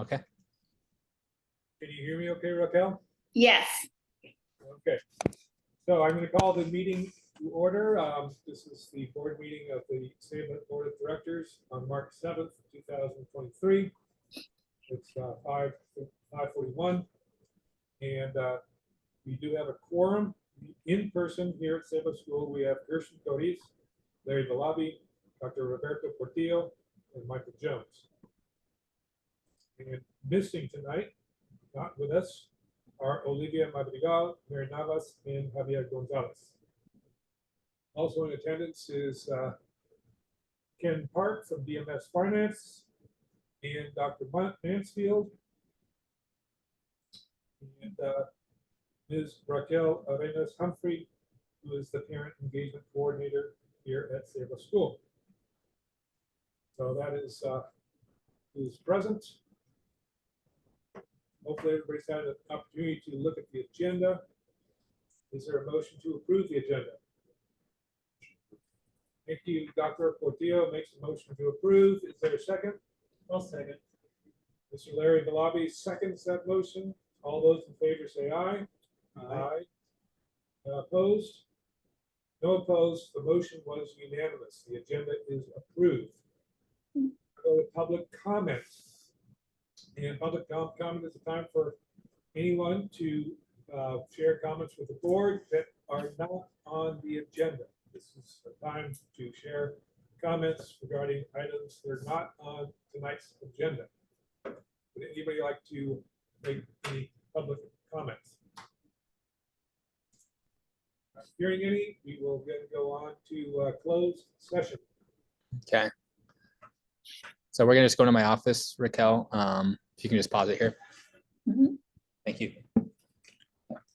Okay. Can you hear me okay, Raquel? Yes. Okay. So I'm going to call the meeting to order. This is the board meeting of the Salem Board of Directors on March 7th, 2023. It's 5:41. And we do have a quorum in person here at Salem School. We have Gershon Codiz, Larry Valabi, Dr. Roberto Portillo, and Michael Jones. And missing tonight, not with us, are Olivia Madrigal, Mary Navas, and Javier Gonzalez. Also in attendance is Ken Park from DMS Finance and Dr. Mansfield and Ms. Raquel Arenas Humphrey, who is the Parent Engagement Coordinator here at Salem School. So that is who is present. Hopefully everybody's had an opportunity to look at the agenda. Is there a motion to approve the agenda? Thank you. Dr. Portillo makes a motion to approve. Is there a second? I'll second. Mr. Larry Valabi seconds that motion. All those in favor say aye. Aye. Opposed? No opposed. The motion was unanimous. The agenda is approved. Go to public comments. And public comment is a time for anyone to share comments with the board that are not on the agenda. This is a time to share comments regarding items that are not on tonight's agenda. Would anybody like to make any public comments? Not hearing any, we will then go on to closed session. Okay. So we're gonna just go to my office, Raquel. If you can just pause it here. Mhm. Thank you. Okay.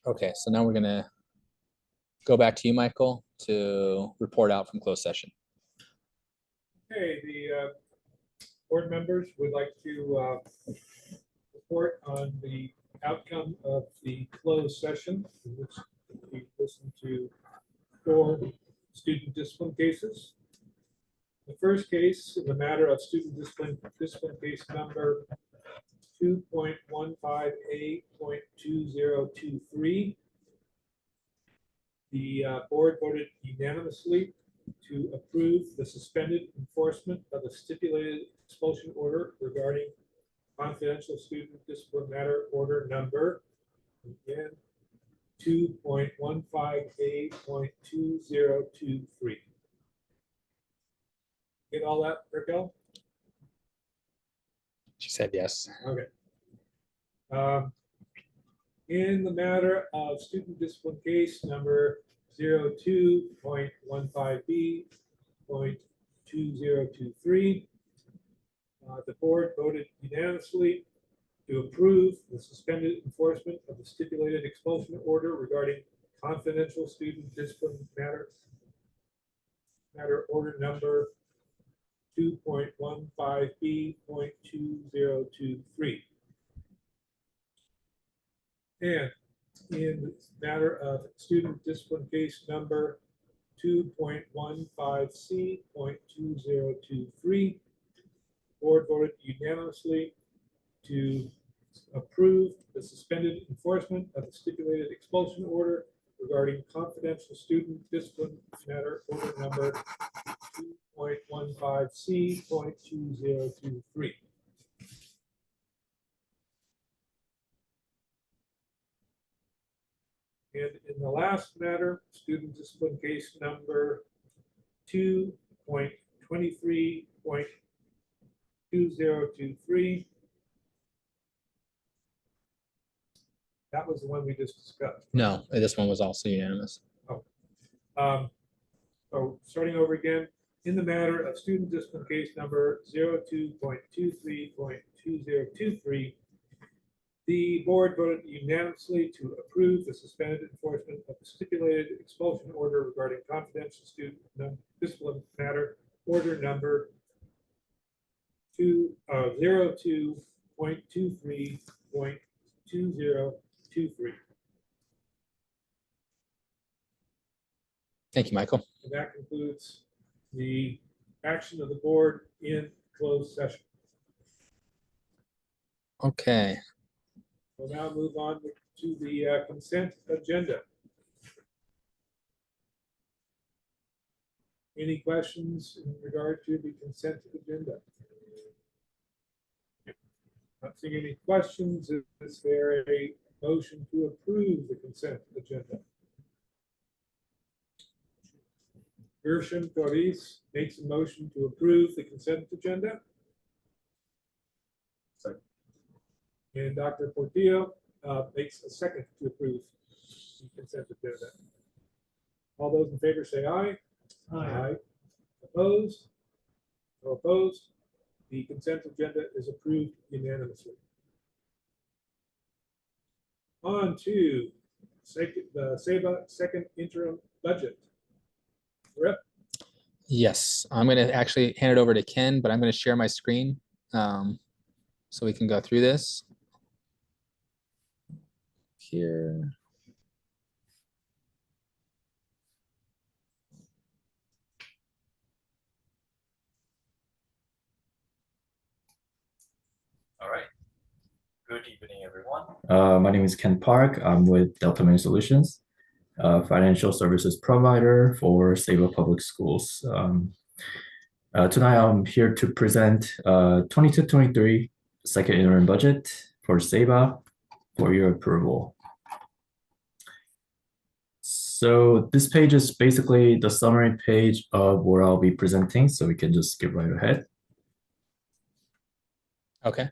Okay, so now we're gonna go back to you, Michael, to report out from closed session. Okay, the board members would like to report on the outcome of the closed session, in which we listened to 4 student discipline cases. The first case in the matter of student discipline case number 2.15A.2023. The board voted unanimously to approve the suspended enforcement of the stipulated expulsion order regarding confidential student discipline matter order number, again, 2.15A.2023. Get all that, Raquel? She said yes. Okay. In the matter of student discipline case number 02.15B.2023, the board voted unanimously to approve the suspended enforcement of the stipulated expulsion order regarding confidential student discipline matter order number 2.15B.2023. And in the matter of student discipline case number 2.15C.2023, board voted unanimously to approve the suspended enforcement of the stipulated expulsion order regarding confidential student discipline matter order number 2.15C.2023. And in the last matter, student discipline case number 2.23.2023. That was the one we just discussed. No, this one was also unanimous. So starting over again, in the matter of student discipline case number 02.23.2023, the board voted unanimously to approve the suspended enforcement of the stipulated expulsion order regarding confidential student discipline matter order number 02.23.2023. Thank you, Michael. And that concludes the action of the board in closed session. Okay. We'll now move on to the consent agenda. Any questions in regard to the consent agenda? Not seeing any questions. Is there a motion to approve the consent agenda? Gershon Toriz makes a motion to approve the consent agenda. Second. And Dr. Portillo makes a second to approve the consent agenda. All those in favor say aye. Aye. Opposed? No opposed. The consent agenda is approved unanimously. On to the SEBA second interim budget. Rep. Yes, I'm going to actually hand it over to Ken, but I'm going to share my screen so we can go through this. Here. All right. Good evening, everyone. My name is Ken Park. I'm with Delta Money Solutions, financial services provider for SEBA Public Schools. Tonight, I'm here to present 22-23 second interim budget for SEBA for your approval. So this page is basically the summary page of where I'll be presenting, so we can just skip right ahead. Okay.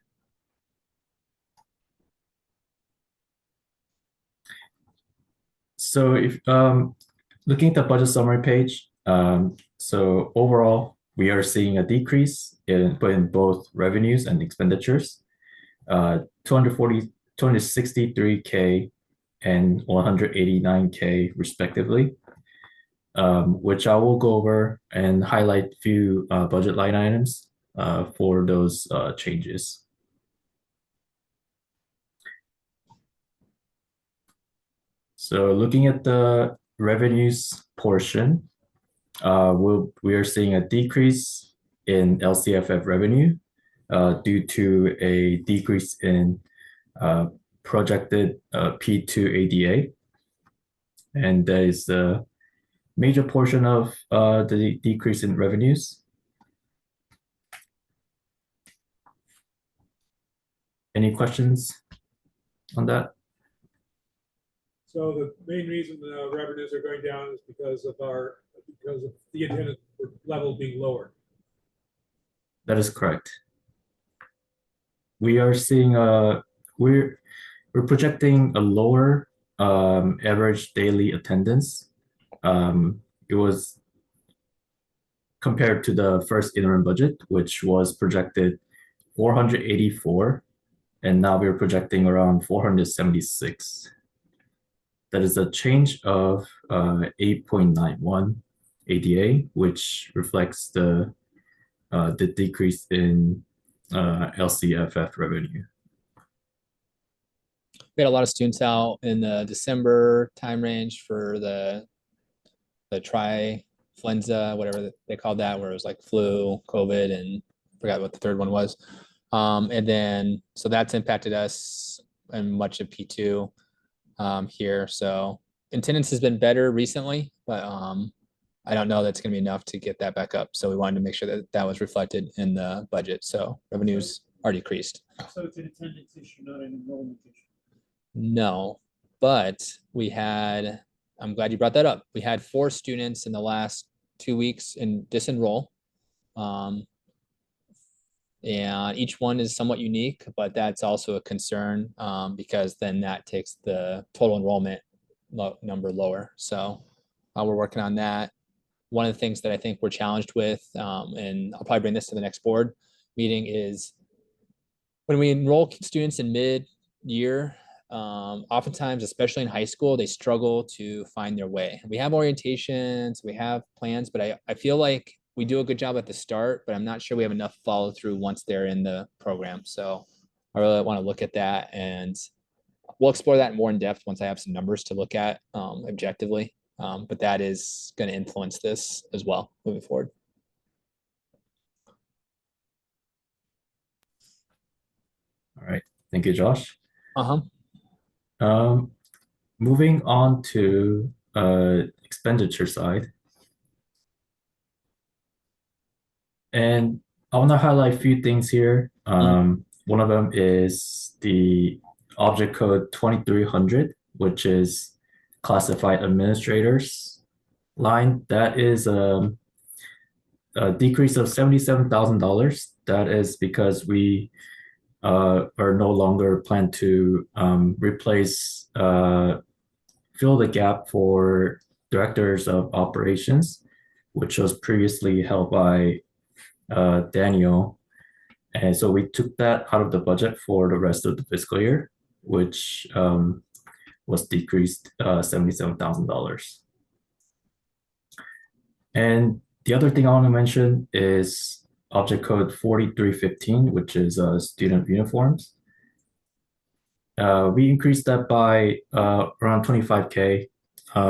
So if looking at the budget summary page, so overall, we are seeing a decrease in both revenues and expenditures, 263K and 189K respectively, which I will go over and highlight a few budget line items for those changes. So looking at the revenues portion, we are seeing a decrease in LCFF revenue due to a decrease in projected P2 ADA. And that is the major portion of the decrease in revenues. Any questions on that? So the main reason the revenues are going down is because of the attendance level being lower. That is correct. We are seeing we're projecting a lower average daily attendance. It was compared to the first interim budget, which was projected 484, and now we're projecting around 476. That is a change of 8.91 ADA, which reflects the decrease in LCFF revenue. We had a lot of students out in the December time range for the tri-fluenza, whatever they called that, where it was like flu, COVID, and forgot what the third one was. And then, so that's impacted us and much of P2 here. So attendance has been better recently, but I don't know that's going to be enough to get that back up. So we wanted to make sure that that was reflected in the budget. So revenues are decreased. So it's an attendance issue, not an enrollment issue. No, but we had, I'm glad you brought that up. We had 4 students in the last 2 weeks in disenroll. And each one is somewhat unique, but that's also a concern because then that takes the total enrollment number lower. So we're working on that. One of the things that I think we're challenged with, and I'll probably bring this to the next board meeting, is when we enroll students in mid-year, oftentimes, especially in high school, they struggle to find their way. We have orientations, we have plans, but I feel like we do a good job at the start, but I'm not sure we have enough follow through once they're in the program. So I really want to look at that, and we'll explore that more in depth once I have some numbers to look at objectively. But that is going to influence this as well moving forward. All right. Thank you, Josh. Uh-huh. Moving on to expenditure side. And I want to highlight a few things here. One of them is the object code 2300, which is classified administrators line. That is a decrease of $77,000. That is because we are no longer plan to replace, fill the gap for directors of operations, which was previously held by Daniel. And so we took that out of the budget for the rest of the fiscal year, which was decreased $77,000. And the other thing I want to mention is object code 4315, which is student uniforms. We increased that by around 25K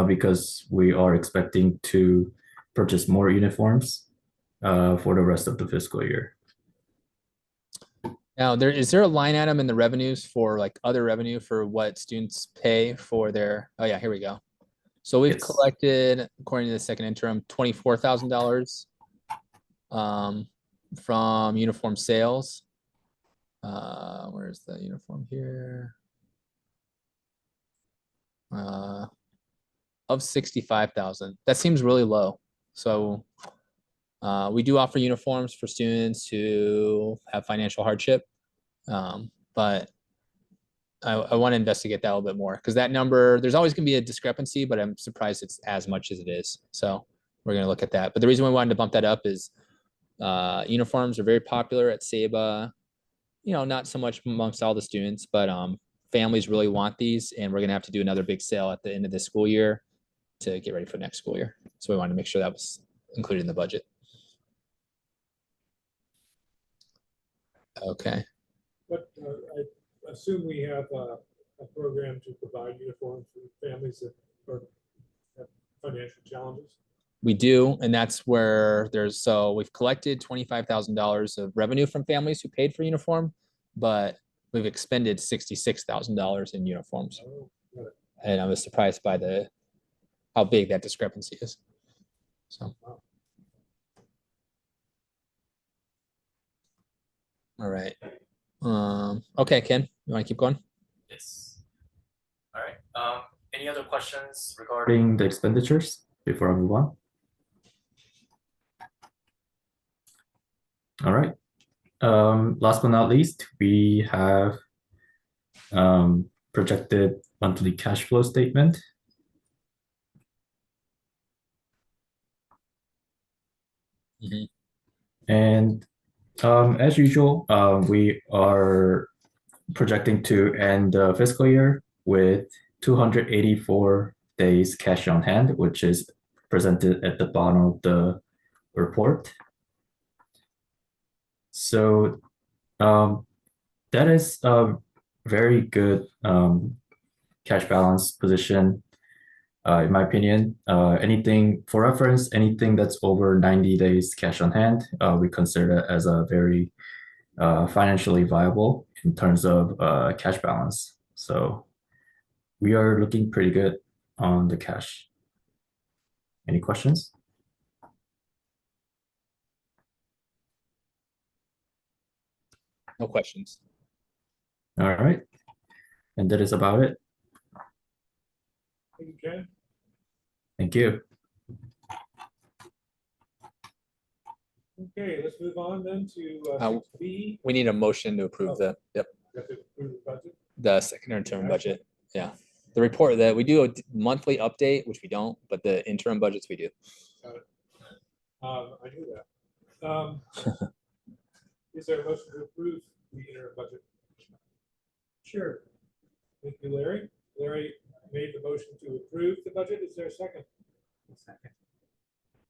because we are expecting to purchase more uniforms for the rest of the fiscal year. Now, is there a line item in the revenues for like other revenue for what students pay for their, oh yeah, here we go. So we've Yes. collected, according to the second interim, $24,000 from uniform sales. Where's the uniform here? Of 65,000. That seems really low. So we do offer uniforms for students who have financial hardship, but I want to investigate that a little bit more because that number, there's always going to be a discrepancy, but I'm surprised it's as much as it is. So we're going to look at that. But the reason we wanted to bump that up is uniforms are very popular at SABA, you know, not so much amongst all the students, but families really want these, and we're going to have to do another big sale at the end of the school year to get ready for next school year. So we wanted to make sure that was included in the budget. Okay. But I assume we have a program to provide uniforms for families that have financial challenges. We do, and that's where so we've collected $25,000 of revenue from families who paid for uniform, but we've expended $66,000 in uniforms. Oh, got it. And I was surprised by how big that discrepancy is. So. Wow. All right. Okay, Ken, you want to keep going? Yes. All right. Any other questions regarding the expenditures before I move on? All right. Last but not least, we have projected monthly cash flow statement. And as usual, we are projecting to end the fiscal year with 284 days cash on hand, which is presented at the bottom of the report. So that is a very good cash balance position, in my opinion. Anything for reference, anything that's over 90 days cash on hand, we consider that as a very financially viable in terms of cash balance. So we are looking pretty good on the cash. Any questions? No questions. All right. And that is about it. Thank you, Ken. Thank you. Okay, let's move on then to 6B. We need a motion to approve the Got to approve the budget. the second interim budget. Yeah. The report that we do a monthly update, which we don't, but the interim budgets we do. I knew that. Is there a motion to approve the interim budget? Sure. Thank you, Larry. Larry made the motion to approve the budget. Is there a second? Second.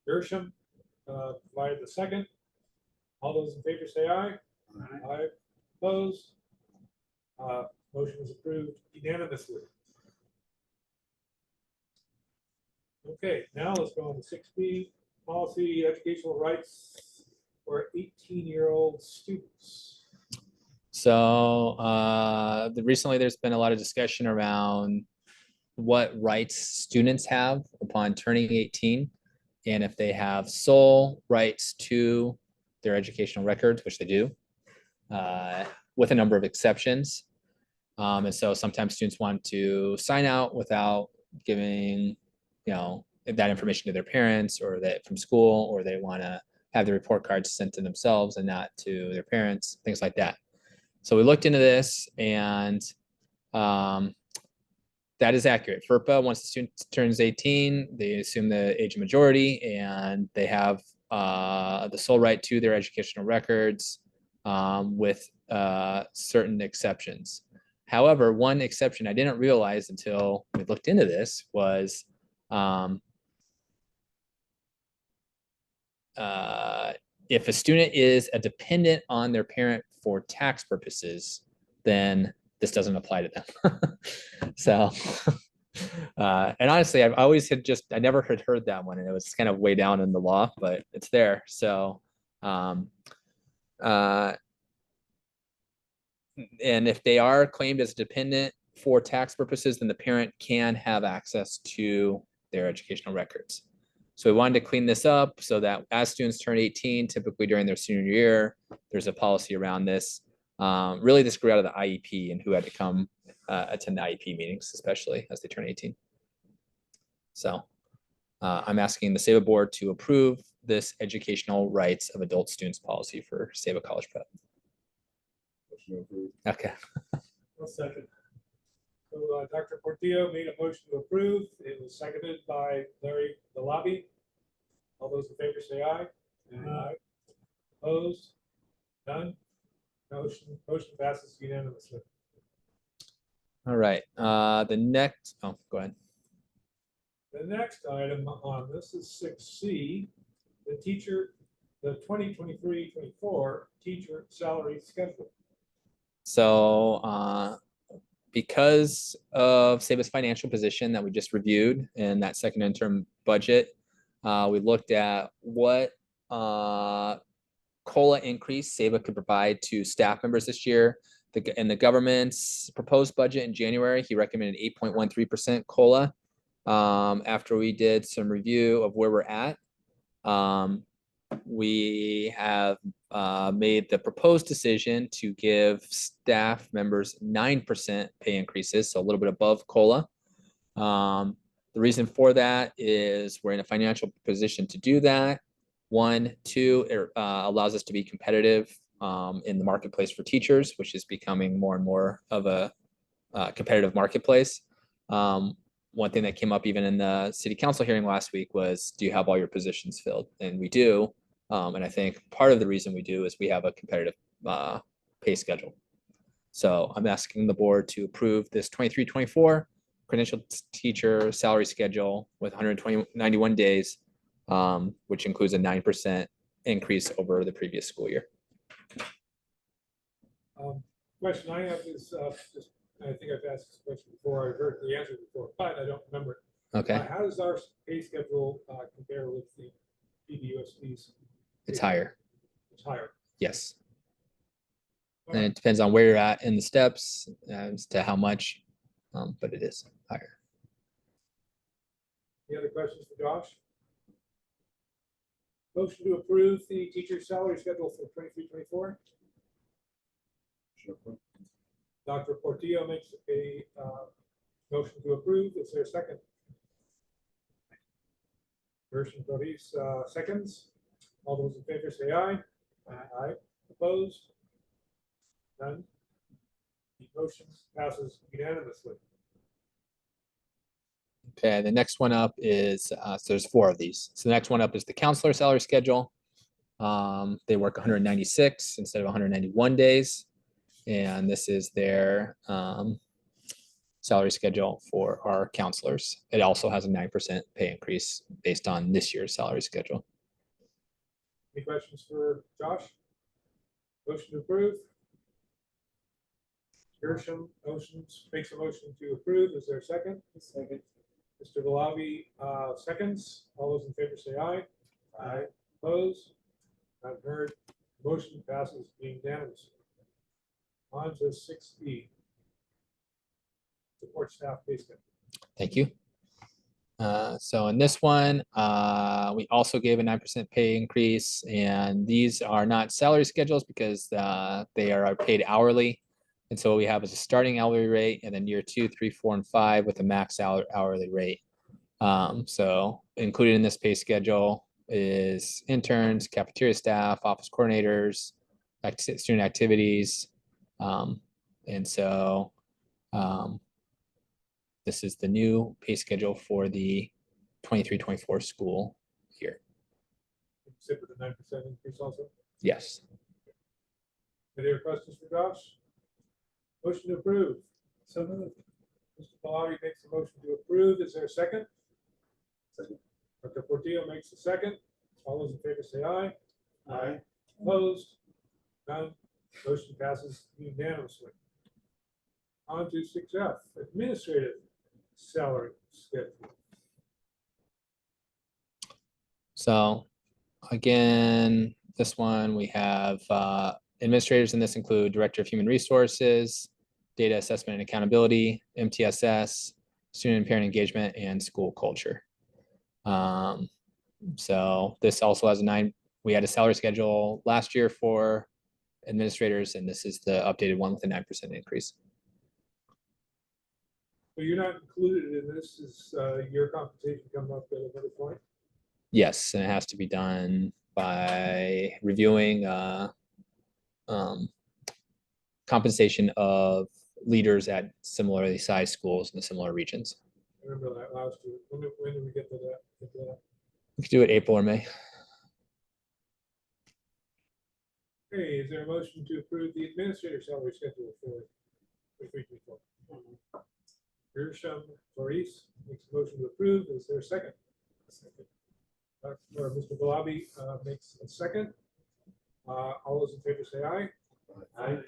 Gershom provided the second. All those in favor say aye. Aye. Opposed? Motion is approved unanimously. Okay, now let's go on to 6B, policy educational rights for 18-year-old students. So recently there's been a lot of discussion around what rights students have upon turning 18, and if they have sole rights to their educational records, which they do, with a number of exceptions. And so sometimes students want to sign out without giving, that information to their parents or that from school, or they want to have the report cards sent to themselves and not to their parents, things like that. So we looked into this, and that is accurate. FERPA, once the student turns 18, they assume the age of majority, and they have the sole right to their educational records with certain exceptions. However, one exception I didn't realize until we looked into this was if a student is a dependent on their parent for tax purposes, then this doesn't apply to them. So, and honestly, I've always I never had heard that one, and it was kind of way down in the law, but it's there. So, and if they are claimed as dependent for tax purposes, then the parent can have access to their educational records. So we wanted to clean this up so that as students turn 18, typically during their senior year, there's a policy around this. Really, this grew out of the IEP and who had to come attend the IEP meetings, especially as they turn 18. So I'm asking the SAVA board to approve this educational rights of adult students policy for SAVA College Prep. Okay. I'll second. So Dr. Portillo made a motion to approve. It was seconded by Larry Delaby. All those in favor say aye. Aye. Opposed? None. Motion passes unanimously. All right. The next, go ahead. The next item on this is 6C, the 2023-24 teacher salary schedule. So because of SAVA's financial position that we just reviewed in that second interim budget, we looked at what COLA increase SAVA could provide to staff members this year. In the government's proposed budget in January, he recommended 8.13% COLA. After we did some review of where we're at, we have made the proposed decision to give staff members 9% pay increases, so a little bit above COLA. The reason for that is we're in a financial position to do that. 1, 2, it allows us to be competitive in the marketplace for teachers, which is becoming more and more of a competitive marketplace. One thing that came up even in the city council hearing last week was, do you have all your positions filled? And we do. And I think part of the reason we do is we have a competitive pay schedule. So I'm asking the board to approve this 23-24 credentialed teacher salary schedule with 91 days, which includes a 9% increase over the previous school year. Question I have is, I think I've asked this question before, I've heard the answer before, but I don't remember it. Okay, How does our pay schedule compare with the PBUSD's? it's higher. It's higher. Yes. And it depends on where you're at in the steps as to how much, but it is higher. Any other questions for Josh? Motion to approve the teacher salary schedule for 23-24. Dr. Portillo makes a motion to approve. Is there a second? Gershon Solis seconds. All those in favor say aye. Aye. Opposed? None. The motion passes unanimously. Okay, the next one up is, so there's 4 of these. So the next one up is the counselor salary schedule. They work 196 instead of 191 days. And this is their salary schedule for our counselors. It also has a 9% pay increase based on this year's salary schedule. Any questions for Josh? Motion to approve. Gershom makes a motion to approve. Is there a second? Second. Mr. Valavi, seconds. All those in favor say aye. Aye. Opposed? None heard. Motion passes unanimously. On to 6E. Support staff pay schedule. Thank you. So in this one, we also gave a 9% pay increase, and these are not salary schedules because they are paid hourly. And so what we have is a starting hourly rate, and then year 2, 3, 4, and 5 with a max hourly rate. So included in this pay schedule is interns, cafeteria staff, office coordinators, student activities. And so this is the new pay schedule for the 23-24 school year. Sit with the 9% increase also. Yes. Any other questions for Josh? Motion to approve. So moved. Mr. Valavi makes a motion to approve. Is there a second? Second. Dr. Portillo makes a second. All those in favor say aye. Aye. Opposed? None. Motion passes unanimously. On to 6F, administrative salary schedule. So again, this one we have administrators in this include Director of Human Resources, Data Assessment and Accountability, MTSS, Student and Parent Engagement, and School Culture. So this also has we had a salary schedule last year for administrators, and this is the updated one with a 9% increase. So you're not included in this. Is your compensation coming up at another point? Yes, and it has to be done by reviewing compensation of leaders at similarly sized schools in the similar regions. I remember that last year. When did we get to that? We could do it April or May. Okay, is there a motion to approve the administrator salary schedule for 324? Gershom Maurice makes a motion to approve. Is there a second? Second. Or Mr. Valavi makes a second. All those in favor say aye. Aye.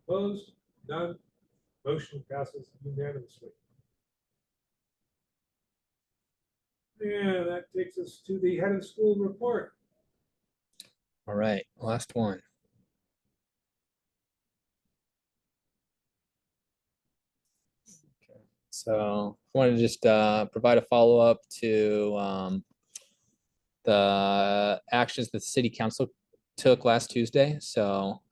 Opposed? None. Motion passes unanimously. And that takes us to the head of school report. All right, last one. So I wanted to just provide a follow-up to the actions that the city council took last Tuesday. So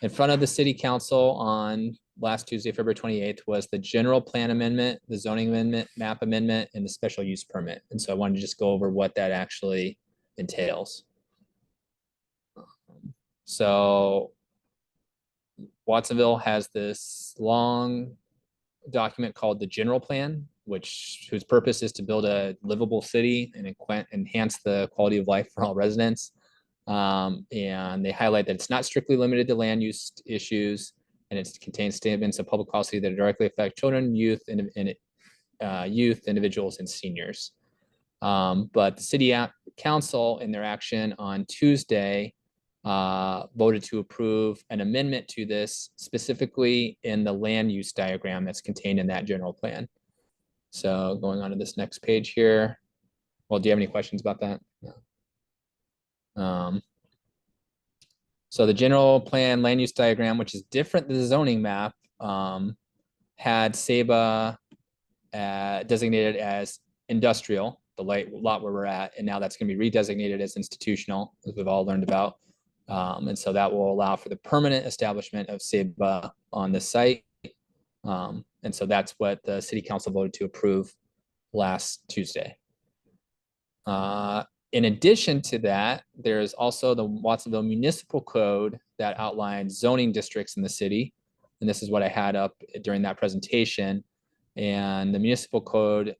in front of the city council on last Tuesday, February 28th, was the general plan amendment, the zoning amendment, map amendment, and the special use permit. And so I wanted to just go over what that actually entails. So Watsonville has this long document called the general plan, whose purpose is to build a livable city and enhance the quality of life for all residents. And they highlight that it's not strictly limited to land use issues, and it contains statements of public policy that directly affect children, youth, individuals, and seniors. But the city council, in their action on Tuesday, voted to approve an amendment to this, specifically in the land use diagram that's contained in that general plan. So going on to this next page here. Well, do you have any questions about that? No. So the general plan land use diagram, which is different than the zoning map, had Saba designated as industrial, the lot where we're at, and now that's going to be redesignated as institutional, as we've all learned about. And so that will allow for the permanent establishment of Saba on the site. And so that's what the city council voted to approve last Tuesday. In addition to that, there's also the Watsonville Municipal Code that outlines zoning districts in the city. And this is what I had up during that presentation. And the municipal code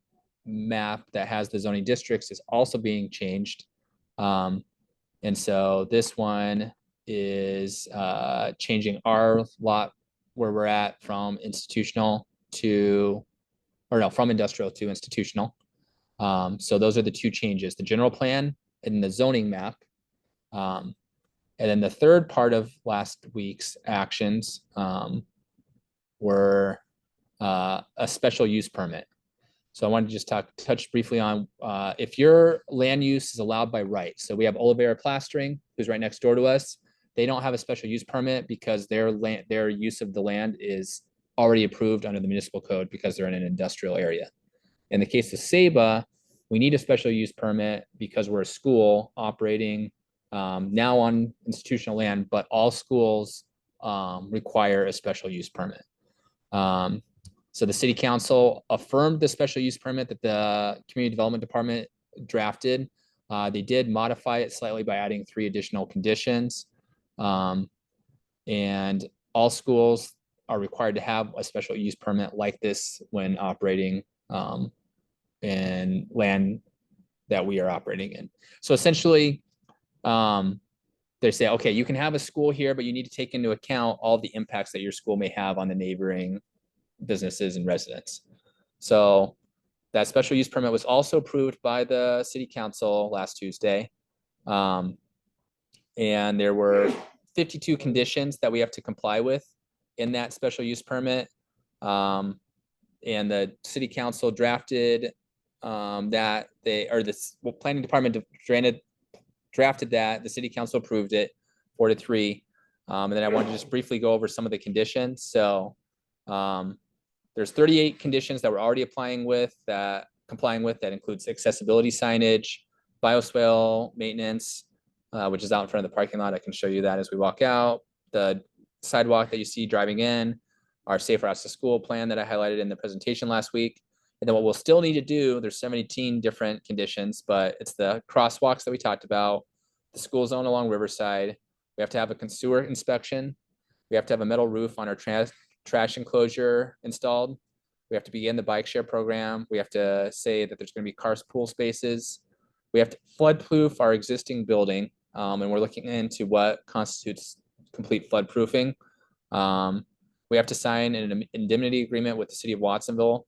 map that has the zoning districts is also being changed. And so this one is changing our lot where we're at from institutional to, or no, from industrial to institutional. So those are the two changes, the general plan and the zoning map And then the third part of last week's actions were a special use permit. So I wanted to just touch briefly on if your land use is allowed by right. So we have Olivera Plastering, who's right next door to us. They don't have a special use permit because their use of the land is already approved under the municipal code because they're in an industrial area. In the case of Saba, we need a special use permit because we're a school operating now on institutional land, but all schools require a special use permit. So the city council affirmed the special use permit that the community development department drafted. They did modify it slightly by adding 3 additional conditions. And all schools are required to have a special use permit like this when operating in land that we are operating in. So essentially, they say, okay, you can have a school here, but you need to take into account all the impacts that your school may have on the neighboring businesses and residents. So that special use permit was also approved by the city council last Tuesday. And there were 52 conditions that we have to comply with in that special use permit. And the city council drafted that the planning department drafted that, the city council approved it 4-3. And then I wanted to just briefly go over some of the conditions. So there's 38 conditions that we're already complying with. That includes accessibility signage, bioswale maintenance, which is out in front of the parking lot. I can show you that as we walk out. The sidewalk that you see driving in, our safe routes to school plan that I highlighted in the presentation last week. And then what we'll still need to do, there's 17 different conditions, but it's the crosswalks that we talked about, the school zone along Riverside. We have to have a sewer inspection. We have to have a metal roof on our trash enclosure installed. We have to begin the bike share program. We have to say that there's going to be carpool spaces. We have to flood-proof our existing building, and we're looking into what constitutes complete flood-proofing. We have to sign an indemnity agreement with the city of Watsonville.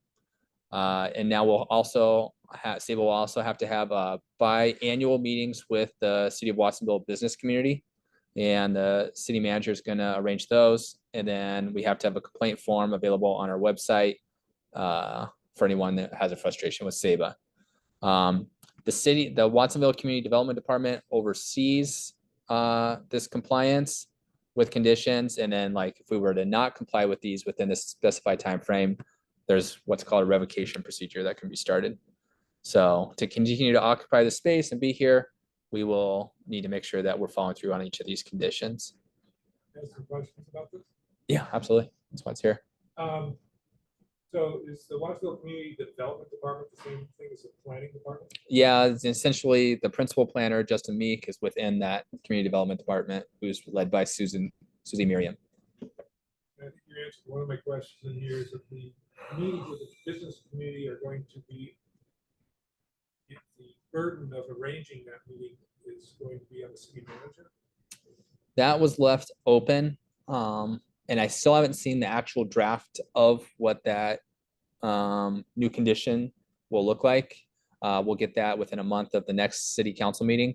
And now we'll also have to have biannual meetings with the city of Watsonville business community, and the city manager is going to arrange those. And then we have to have a complaint form available on our website for anyone that has a frustration with Saba. The Watsonville Community Development Department oversees this compliance with conditions. And then if we were to not comply with these within this specified time frame, there's what's called a revocation procedure that can be started. So to continue to occupy the space and be here, we will need to make sure that we're following through on each of these conditions. Have some questions about this? Yeah, absolutely. That's why it's here. So is the Watsonville Community Development Department the same thing as the planning department? Yeah, it's essentially the principal planner, Justin Meek, is within that community development department, who's led by Susie Miriam. I think you answered one of my questions in here is that the meetings with the business community are going to be, if the burden of arranging that meeting is going to be on the city manager. That was left open. And I still haven't seen the actual draft of what that new condition will look like. We'll get that within a month of the next city council meeting.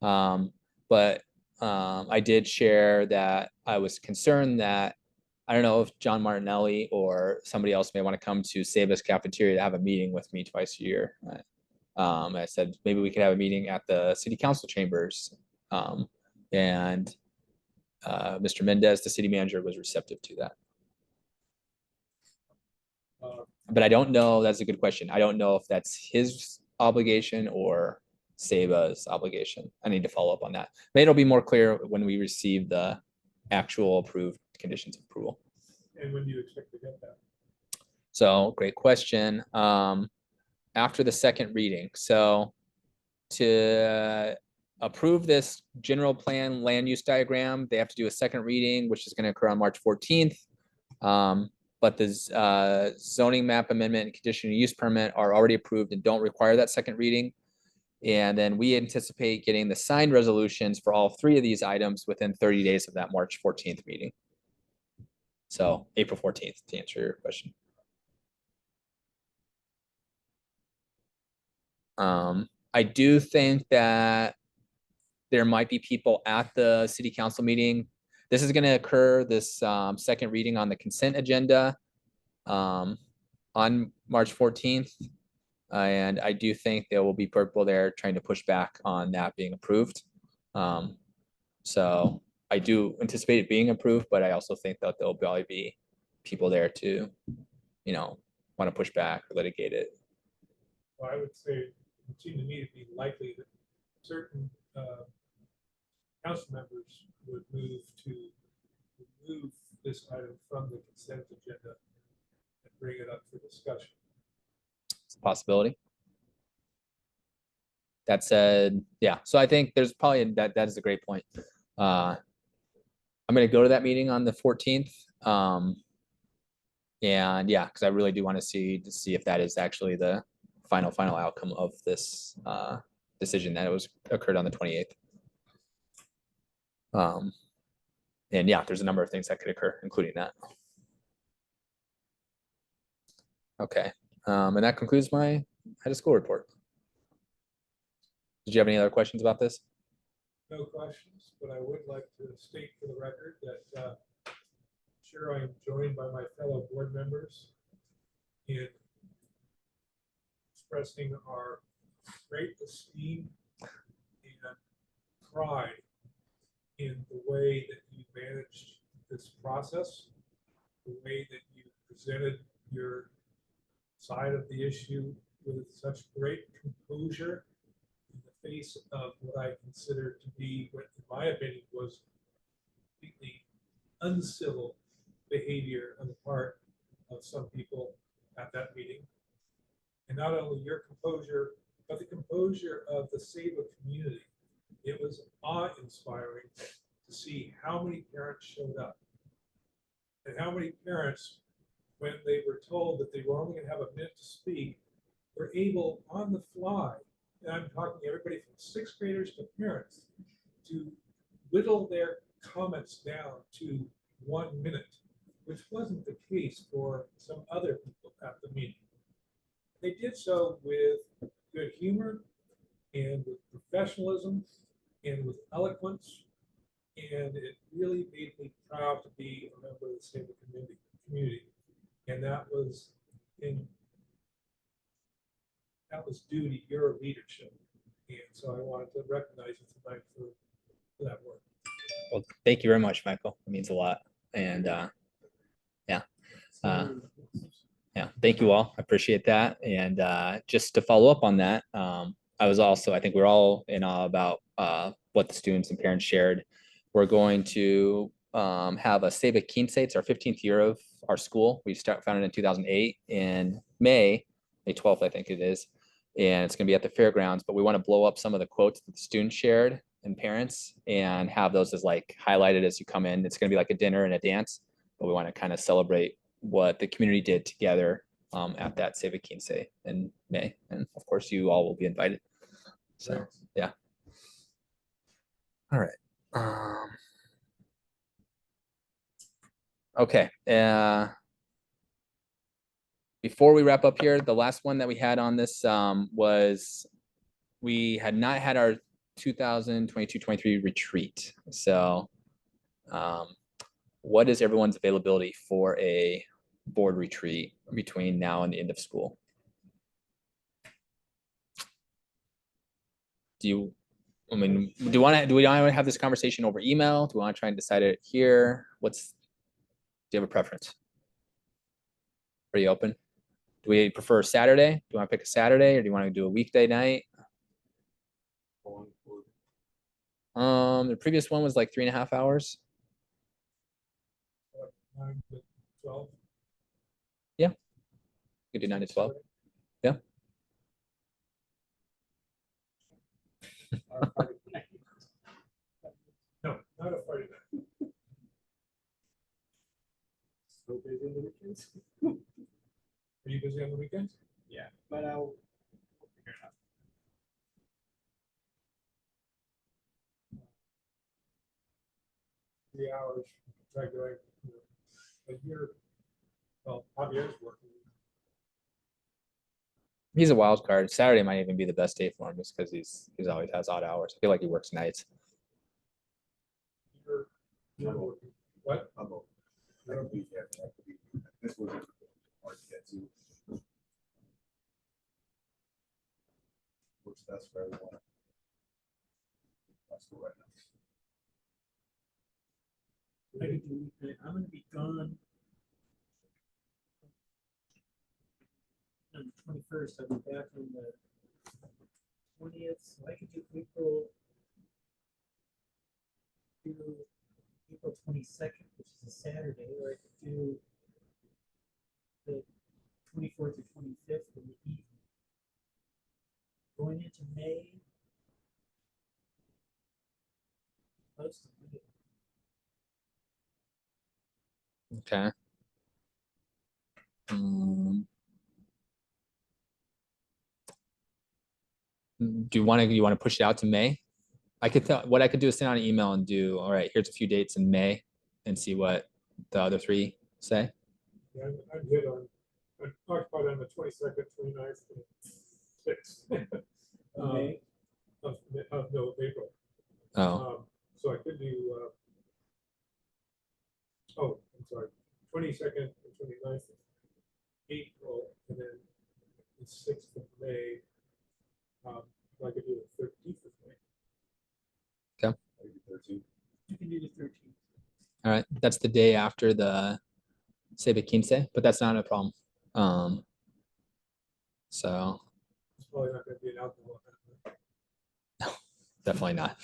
But I did share that I was concerned that I don't know if John Martinelli or somebody else may want to come to Saba's cafeteria to have a meeting with me twice a year. I said maybe we could have a meeting at the city council chambers. And Mr. Mendez, the city manager, was receptive to that. But I don't know, that's a good question. I don't know if that's his obligation or Saba's obligation. I need to follow up on that. Maybe it'll be more clear when we receive the actual approved conditions of approval. And when do you expect to get that? So great question. After the second reading. So to approve this general plan land use diagram, they have to do a second reading, which is going to occur on March 14th. But the zoning map amendment and conditional use permit are already approved and don't require that second reading. And then we anticipate getting the signed resolutions for all 3 of these items within 30 days of that March 14th meeting. So April 14th, to answer your question. I do think that there might be people at the city council meeting. This is gonna occur, this second reading on the consent agenda on March 14th. And I do think there will be people there trying to push back on that being approved. So I do anticipate it being approved, but I also think that there'll probably be people there to, want to push back or litigate it. Well, I would say it would seem to me to be likely that certain council members would move to remove this item from the consent agenda and bring it up for discussion. It's a possibility. That said, yeah, so I think there's probably, that is a great point. I'm gonna go to that meeting on the 14th. And yeah, because I really do want to see if that is actually the final outcome of this decision that was occurred on the 28th. And yeah, there's a number of things that could occur, including that. Okay, and that concludes my head of school report. Did you have any other questions about this? No questions, but I would like to state for the record that sure I'm joined by my fellow board members in expressing our great esteem and pride in the way that you managed this process, the way that you presented your side of the issue with such great composure in the face of what I consider to be, what in my opinion was completely uncivil behavior on the part of some people at that meeting. And not only your composure, but the composure of the SABA community. It was awe-inspiring to see how many parents showed up and how many parents, when they were told that they were only going to have a minute to speak, were able on the fly, and I'm talking everybody from sixth graders to parents, to whittle their comments down to 1 minute, which wasn't the case for some other people at the meeting. They did so with good humor and with professionalism and with eloquence, and it really made me proud to be a member of the SABA community. And that was due to your leadership. And so I wanted to recognize you tonight for that work. Well, thank you very much, Michael. It means a lot. And yeah, thank you all. I appreciate that. And just to follow up on that, I think we're all in awe about what the students and parents shared. We're going to have a SABA Quince. It's our 15th year of our school. We founded in 2008 in May 12th, I think it is. And it's going to be at the fairgrounds, but we want to blow up some of the quotes that the students shared and parents and have those as like highlighted as you come in. It's going to be like a dinner and a dance, but we want to kind of celebrate what the community did together at that SABA Quince in May. And of course, you all will be invited. So, yeah. All right. Okay. Before we wrap up here, the last one that we had on this was we had not had our 2022-23 retreat. So what is everyone's availability for a board retreat between now and the end of school? Do we want to have this conversation over email? Do we want to try and decide it here? Do you have a preference? Pretty open. Do we prefer Saturday? Do you want to pick a Saturday or do you want to do a weekday night? The previous one was like 3.5 hours. 9 to 12. Yeah. You could do 9 to 12. Yeah. No, not a Friday night. So busy on the weekends? Are you busy on the weekends? Yeah, but I'll figure it out. Three hours, try to a year. Well, Javier's working. He's a wild card. Saturday might even be the best day for him just because he's always has odd hours. I feel like he works nights. You're working. What? I'm open. I could be here. I could be. This was hard to get to. Works best for everyone. Let's go right now. I could do weeknight. I'm gonna be gone. On the 21st, I'll be back on the 20th, so I could do April 22nd, which is a Saturday, or I could do the 24th or 25th in the evening. Going into May. Most of May. Okay. Do you want to push it out to May? I could tell what I could do is send out an email and do, all right, here's a few dates in May and see what the other three say. Yeah, I'm good on, I'm occupied on the 22nd, 29th, and 6th. May? Of no, April. Oh, So I could do, I'm sorry, 22nd and 29th of April, and then the 6th of May. I could do the 13th of May. Maybe 13. You can do the 13th. all right. That's the day after the Sebe Quince, but that's not a problem. So It's probably not gonna be an alcohol event. definitely not.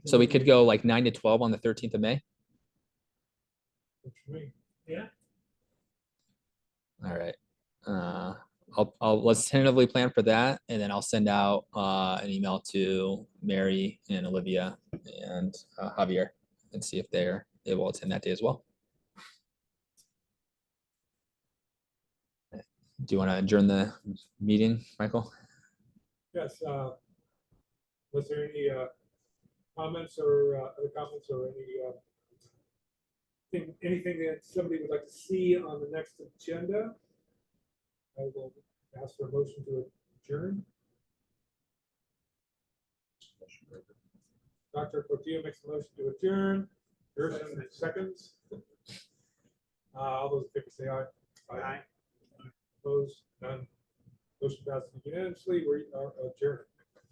So we could go like 9 to 12 on the 13th of May. Which for me, Yeah, All right. Let's tentatively plan for that, and then I'll send out an email to Mary and Olivia and Javier and see if they're able to attend that day as well. Do you want to adjourn the meeting, Michael? yes, was there any comments or other comments or anything that somebody would like to see on the next agenda? I will ask for a motion to adjourn. Dr. Portillo makes a motion to adjourn. Gerson seconds. All those in favor say aye. Aye. Opposed? None. Motion passes unanimously. We are adjourned.